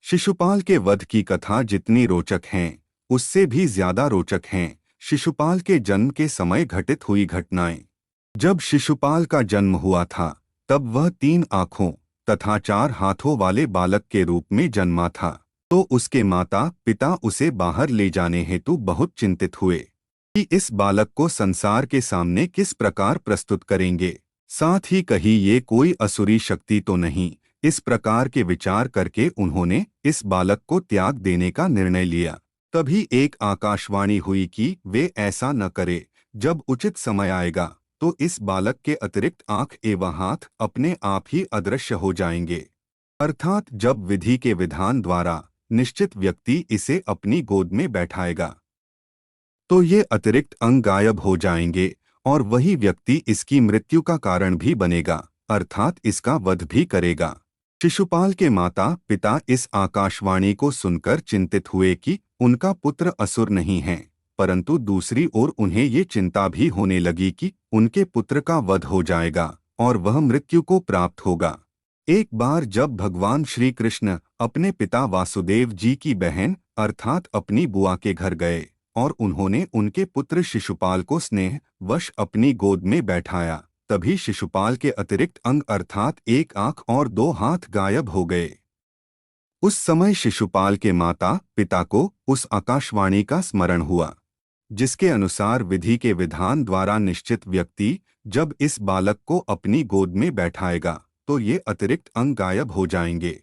शिशुपाल के वध की कथा जितनी रोचक है उससे भी ज्यादा रोचक हैं शिशुपाल के जन्म के समय घटित हुई घटनाएं। जब शिशुपाल का जन्म हुआ था तब वह 3 आँखों तथा 4 हाथों वाले बालक के रूप में जन्मा था। तो उसके माता पिता उसे बाहर ले जाने हेतु बहुत चिंतित हुए कि इस बालक को संसार के सामने किस प्रकार प्रस्तुत करेंगे, साथ ही कहीं ये कोई असुरी शक्ति तो नहीं। इस प्रकार के विचार करके उन्होंने इस बालक को त्याग देने का निर्णय लिया। तभी एक आकाशवाणी हुई कि वे ऐसा न करे, जब उचित समय आएगा तो इस बालक के अतिरिक्त आँख एवं हाथ अपने आप ही अदृश्य हो जाएंगे, अर्थात जब विधि के विधान द्वारा निश्चित व्यक्ति इसे अपनी गोद में बैठाएगा तो ये अतिरिक्त अंग गायब हो जाएंगे और वही व्यक्ति इसकी मृत्यु का कारण भी बनेगा, अर्थात इसका वध भी करेगा। शिशुपाल के माता पिता इस आकाशवाणी को सुनकर चिंतित हुए कि उनका पुत्र असुर नहीं है, परंतु दूसरी ओर उन्हें ये चिंता भी होने लगी कि उनके पुत्र का वध हो जाएगा और वह मृत्यु को प्राप्त होगा। एक बार जब भगवान श्री कृष्ण अपने पिता वासुदेव जी की बहन अर्थात अपनी बुआ के घर गए और उन्होंने उनके पुत्र शिशुपाल को स्नेह वश अपनी गोद में बैठाया, तभी शिशुपाल के अतिरिक्त अंग अर्थात 1 आँख और 2 हाथ गायब हो गए। उस समय शिशुपाल के माता पिता को उस आकाशवाणी का स्मरण हुआ, जिसके अनुसार विधि के विधान द्वारा निश्चित व्यक्ति जब इस बालक को अपनी गोद में बैठाएगा तो ये अतिरिक्त अंग गायब हो जाएंगे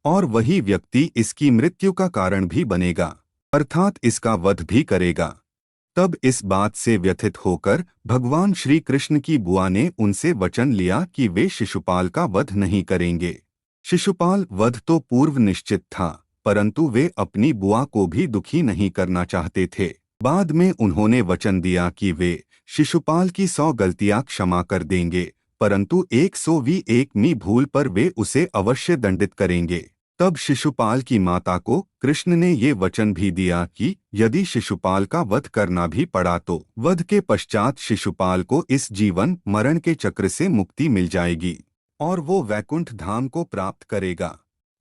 और वही व्यक्ति इसकी मृत्यु का कारण भी बनेगा, अर्थात इसका वध भी करेगा। तब इस बात से व्यथित होकर भगवान श्री कृष्ण की बुआ ने उनसे वचन लिया कि वे शिशुपाल का वध नहीं करेंगे। शिशुपाल वध तो पूर्व निश्चित था, परंतु वे अपनी बुआ को भी दुखी नहीं करना चाहते थे। बाद में उन्होंने वचन दिया कि वे शिशुपाल की 100 गलतियां क्षमा कर देंगे, परंतु 101वीं भूल पर वे उसे अवश्य दंडित करेंगे। तब शिशुपाल की माता को कृष्ण ने ये वचन भी दिया कि यदि शिशुपाल का वध करना भी पड़ा तो वध के पश्चात शिशुपाल को इस जीवन मरण के चक्र से मुक्ति मिल जाएगी और वो वैकुंठ धाम को प्राप्त करेगा।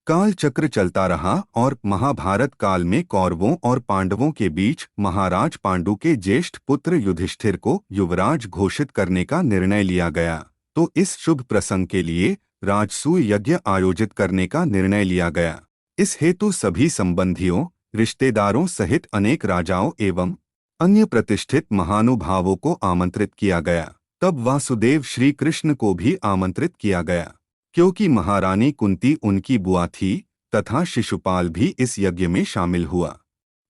काल चक्र चलता रहा और महाभारत काल में कौरवों और पांडवों के बीच महाराज पांडु के ज्येष्ठ पुत्र युधिष्ठिर को युवराज घोषित करने का निर्णय लिया गया। तो इस शुभ प्रसंग के लिए राजसूय यज्ञ आयोजित करने का निर्णय लिया गया। इस हेतु सभी संबंधियों रिश्तेदारों सहित अनेक राजाओं एवं अन्य प्रतिष्ठित महानुभावों को आमंत्रित किया गया। तब वासुदेव श्री कृष्ण को भी आमंत्रित किया गया, क्योंकि महारानी कुंती उनकी बुआ थी तथा शिशुपाल भी इस यज्ञ में शामिल हुआ,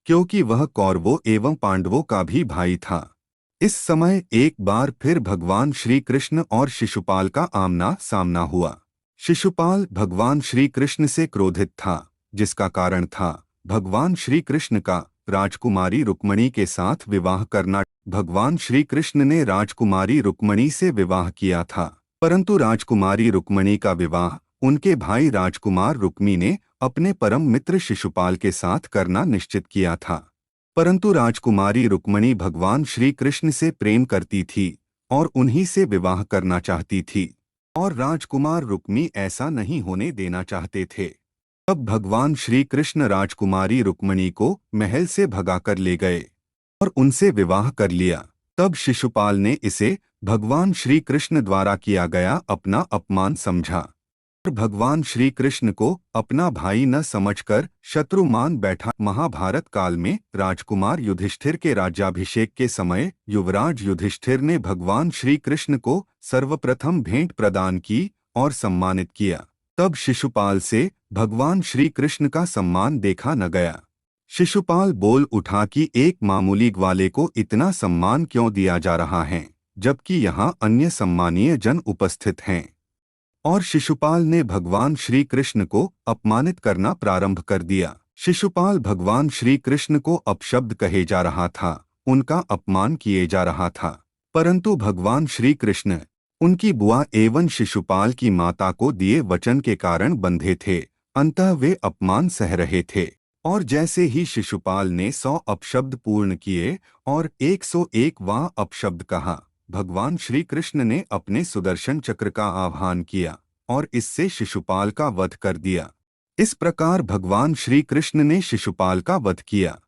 क्योंकि वह कौरवों एवं पांडवों का भी भाई था। इस समय एक बार फिर भगवान श्री कृष्ण और शिशुपाल का आमना सामना हुआ। शिशुपाल भगवान श्री कृष्ण से क्रोधित था, जिसका कारण था भगवान श्री कृष्ण का राजकुमारी रुक्मणी के साथ विवाह करना। भगवान श्री कृष्ण ने राजकुमारी रुक्मणी से विवाह किया था, परंतु राजकुमारी रुक्मणी का विवाह उनके भाई राजकुमार रुक्मी ने अपने परम मित्र शिशुपाल के साथ करना निश्चित किया था। परंतु राजकुमारी रुक्मणी भगवान श्री कृष्ण से प्रेम करती थी और उन्हीं से विवाह करना चाहती थी और राजकुमार रुक्मी ऐसा नहीं होने देना चाहते थे। तब भगवान श्री कृष्ण राजकुमारी रुक्मणी को महल से भगाकर ले गए और उनसे विवाह कर लिया। तब शिशुपाल ने इसे भगवान श्री कृष्ण द्वारा किया गया अपना अपमान समझा और भगवान श्री कृष्ण को अपना भाई न समझकर शत्रु मान बैठा। महाभारत काल में राजकुमार युधिष्ठिर के राज्याभिषेक के समय युवराज युधिष्ठिर ने भगवान श्री कृष्ण को सर्वप्रथम भेंट प्रदान की और सम्मानित किया। तब शिशुपाल से भगवान श्री कृष्ण का सम्मान देखा न गया। शिशुपाल बोल उठा कि एक मामूली ग्वाले को इतना सम्मान क्यों दिया जा रहा है, जबकि यहाँ अन्य सम्मानीय जन उपस्थित हैं। और शिशुपाल ने भगवान श्री कृष्ण को अपमानित करना प्रारंभ कर दिया। शिशुपाल भगवान श्री कृष्ण को अपशब्द कहे जा रहा था, उनका अपमान किए जा रहा था, परंतु भगवान श्री कृष्ण उनकी बुआ एवं शिशुपाल की माता को दिए वचन के कारण बंधे थे, अंतः वे अपमान सह रहे थे। और जैसे ही शिशुपाल ने 100 अपशब्द पूर्ण किए और 101वां अपशब्द कहा, भगवान श्री कृष्ण ने अपने सुदर्शन चक्र का आह्वान किया और इससे शिशुपाल का वध कर दिया। इस प्रकार भगवान श्री कृष्ण ने शिशुपाल का वध किया।